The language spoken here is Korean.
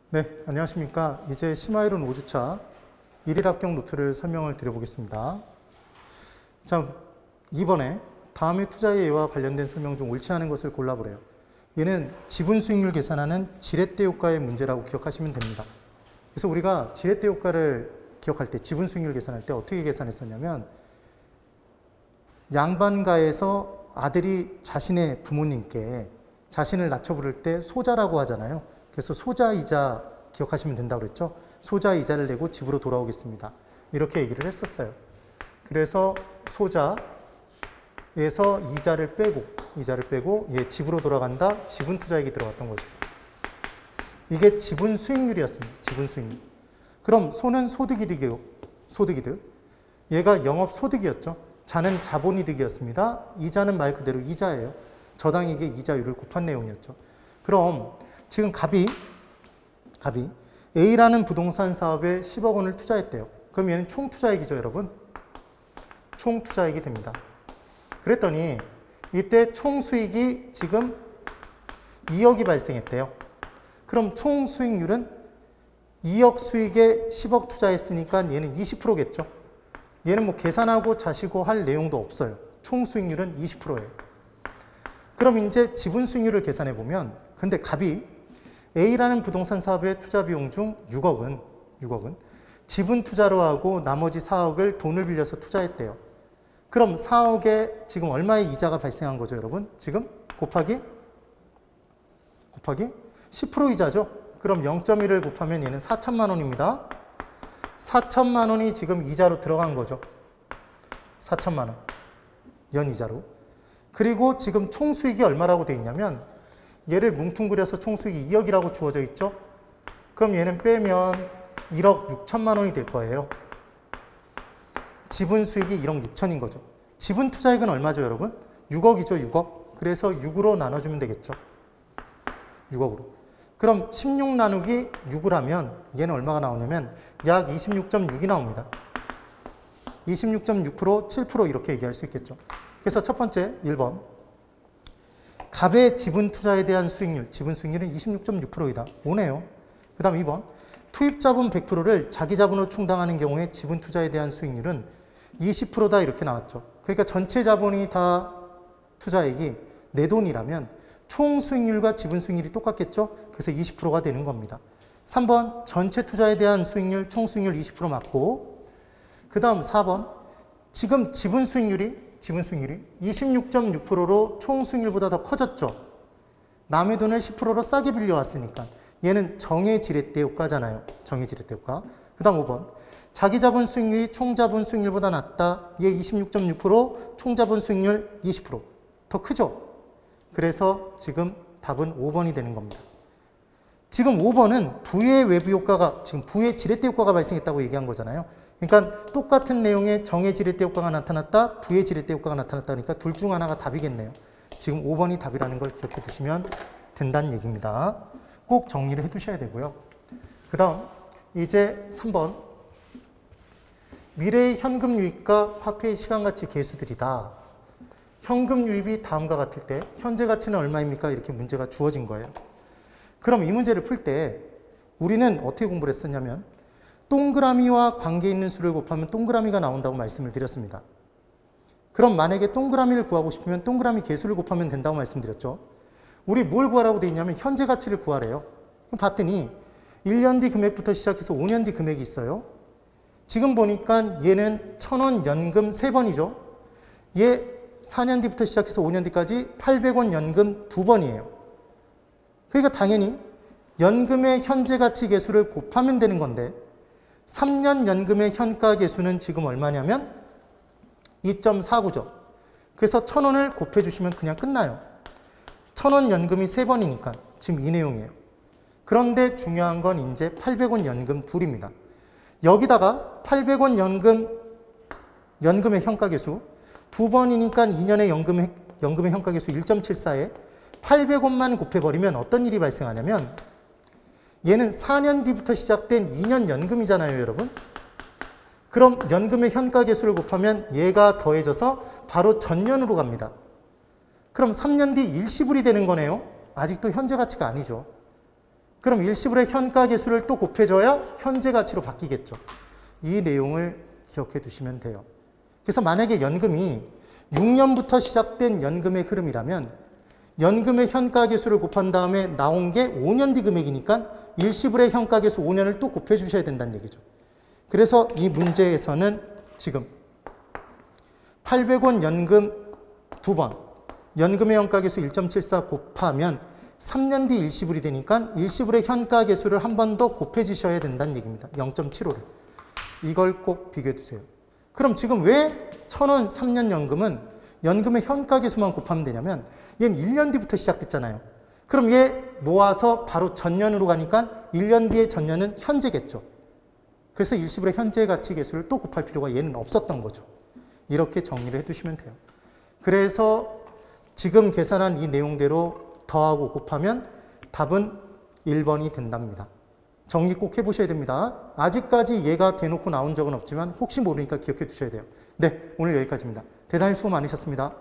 네, 안녕하십니까. 이제 심화이론 5주차 1일 합격 노트를 설명을 드려보겠습니다. 자, 이번에 다음의 투자의 예와 관련된 설명 중 옳지 않은 것을 골라보래요. 얘는 지분 수익률 계산하는 지렛대 효과의 문제라고 기억하시면 됩니다. 그래서 우리가 지렛대 효과를 기억할 때, 지분 수익률 계산할 때 어떻게 계산했었냐면, 양반가에서 아들이 자신의 부모님께 자신을 낮춰 부를 때 소자라고 하잖아요. 그래서 소자이자 기억하시면 된다고 그랬죠. 소자이자를 내고 집으로 돌아오겠습니다. 이렇게 얘기를 했었어요. 그래서 소자에서 이자를 빼고 얘 집으로 돌아간다. 지분 투자액이 들어갔던 거죠. 이게 지분 수익률이었습니다. 지분 수익률. 그럼 소는 소득이득이요. 소득이득. 얘가 영업 소득이었죠. 자는 자본이득이었습니다. 이자는 말 그대로 이자예요. 저당에게 이자율을 곱한 내용이었죠. 그럼 지금 갑이 A라는 부동산 사업에 10억 원을 투자했대요. 그럼 얘는 총 투자액이죠, 여러분. 총 투자액이 됩니다. 그랬더니 이때 총 수익이 지금 2억이 발생했대요. 그럼 총 수익률은 2억 수익에 10억 투자했으니까 얘는 20%겠죠. 얘는 뭐 계산하고 자시고 할 내용도 없어요. 총 수익률은 20%예요. 그럼 이제 지분 수익률을 계산해 보면, 근데 갑이 A라는 부동산 사업의 투자 비용 중 6억은 지분 투자로 하고 나머지 4억을 돈을 빌려서 투자했대요. 그럼 4억에 지금 얼마의 이자가 발생한 거죠, 여러분? 지금 곱하기 10% 이자죠? 그럼 0.1을 곱하면 얘는 4천만 원입니다. 4천만 원이 지금 이자로 들어간 거죠. 4천만 원. 연이자로. 그리고 지금 총 수익이 얼마라고 되어 있냐면, 얘를 뭉뚱그려서 총 수익이 2억이라고 주어져 있죠? 그럼 얘는 빼면 1억 6천만 원이 될 거예요. 지분 수익이 1억 6천인 거죠. 지분 투자액은 얼마죠, 여러분? 6억이죠, 6억. 그래서 6으로 나눠주면 되겠죠. 6억으로. 그럼 16 나누기 6을 하면 얘는 얼마가 나오냐면 약 26.6이 나옵니다. 26.6%, 7% 이렇게 얘기할 수 있겠죠. 그래서 첫 번째 1번. 갑의 지분 투자에 대한 수익률, 지분 수익률은 26.6%이다. 오네요. 그 다음 2번. 투입 자본 100%를 자기 자본으로 충당하는 경우에 지분 투자에 대한 수익률은 20%다 이렇게 나왔죠. 그러니까 전체 자본이 다 투자액이 내 돈이라면 총 수익률과 지분 수익률이 똑같겠죠. 그래서 20%가 되는 겁니다. 3번. 전체 투자에 대한 수익률, 총 수익률 20% 맞고, 그 다음 4번. 지금 지분 수익률이 26.6%로 총 수익률보다 더 커졌죠. 남의 돈을 10%로 싸게 빌려왔으니까. 얘는 정해지렛대 효과잖아요. 정해지렛대 효과. 그 다음 5번. 자기 자본 수익률이 총 자본 수익률보다 낮다. 얘 26.6%, 총 자본 수익률 20%. 더 크죠. 그래서 지금 답은 5번이 되는 겁니다. 지금 5번은 부의 외부 효과가, 지금 부의 지렛대 효과가 발생했다고 얘기한 거잖아요. 그러니까 똑같은 내용의 정의 지렛대 효과가 나타났다, 부의 지렛대 효과가 나타났다. 그러니까 둘 중 하나가 답이겠네요. 지금 5번이 답이라는 걸 기억해 두시면 된다는 얘기입니다. 꼭 정리를 해 두셔야 되고요. 그 다음 이제 3번. 미래의 현금 유입과 화폐의 시간가치 계수들이다. 현금 유입이 다음과 같을 때 현재 가치는 얼마입니까? 이렇게 문제가 주어진 거예요. 그럼 이 문제를 풀 때 우리는 어떻게 공부를 했었냐면, 동그라미와 관계 있는 수를 곱하면 동그라미가 나온다고 말씀을 드렸습니다. 그럼 만약에 동그라미를 구하고 싶으면 동그라미 개수를 곱하면 된다고 말씀드렸죠. 우리 뭘 구하라고 되어 있냐면 현재 가치를 구하래요. 봤더니 1년 뒤 금액부터 시작해서 5년 뒤 금액이 있어요. 지금 보니까 얘는 1,000원 연금 3번이죠. 얘 4년 뒤부터 시작해서 5년 뒤까지 800원 연금 2번이에요. 그러니까 당연히 연금의 현재 가치 개수를 곱하면 되는 건데, 3년 연금의 현가 개수는 지금 얼마냐면 2.49죠. 그래서 1,000원을 곱해주시면 그냥 끝나요. 1,000원 연금이 3번이니까 지금 이 내용이에요. 그런데 중요한 건 이제 800원 연금 둘입니다. 여기다가 800원 연금의 현가 개수 2번이니까 2년의 연금의 현가 개수 1.74에 800원만 곱해버리면 어떤 일이 발생하냐면, 얘는 4년 뒤부터 시작된 2년 연금이잖아요, 여러분. 그럼 연금의 현가 개수를 곱하면 얘가 더해져서 바로 전년으로 갑니다. 그럼 3년 뒤 일시불이 되는 거네요. 아직도 현재 가치가 아니죠. 그럼 일시불의 현가계수를 또 곱해줘야 현재 가치로 바뀌겠죠. 이 내용을 기억해 두시면 돼요. 그래서 만약에 연금이 6년부터 시작된 연금의 흐름이라면 연금의 현가계수를 곱한 다음에 나온 게 5년 뒤 금액이니까 일시불의 현가계수 5년을 또 곱해 주셔야 된다는 얘기죠. 그래서 이 문제에서는 지금 800원 연금 2번, 연금의 현가계수 1.74 곱하면 3년 뒤 일시불이 되니까 일시불의 현가계수를 한 번 더 곱해 주셔야 된다는 얘기입니다. 0.75를. 이걸 꼭 비교해 두세요. 그럼 지금 왜 1000원 3년 연금은 연금의 현가계수만 곱하면 되냐면 얘는 1년 뒤부터 시작됐잖아요. 그럼 얘 모아서 바로 전년으로 가니까 1년 뒤의 전년은 현재겠죠. 그래서 일시불의 현재 가치 계수를 또 곱할 필요가 얘는 없었던 거죠. 이렇게 정리를 해두시면 돼요. 그래서 지금 계산한 이 내용대로 더하고 곱하면 답은 1번이 된답니다. 정리 꼭 해보셔야 됩니다. 아직까지 얘가 대놓고 나온 적은 없지만 혹시 모르니까 기억해 두셔야 돼요. 네, 오늘 여기까지입니다. 대단히 수고 많으셨습니다.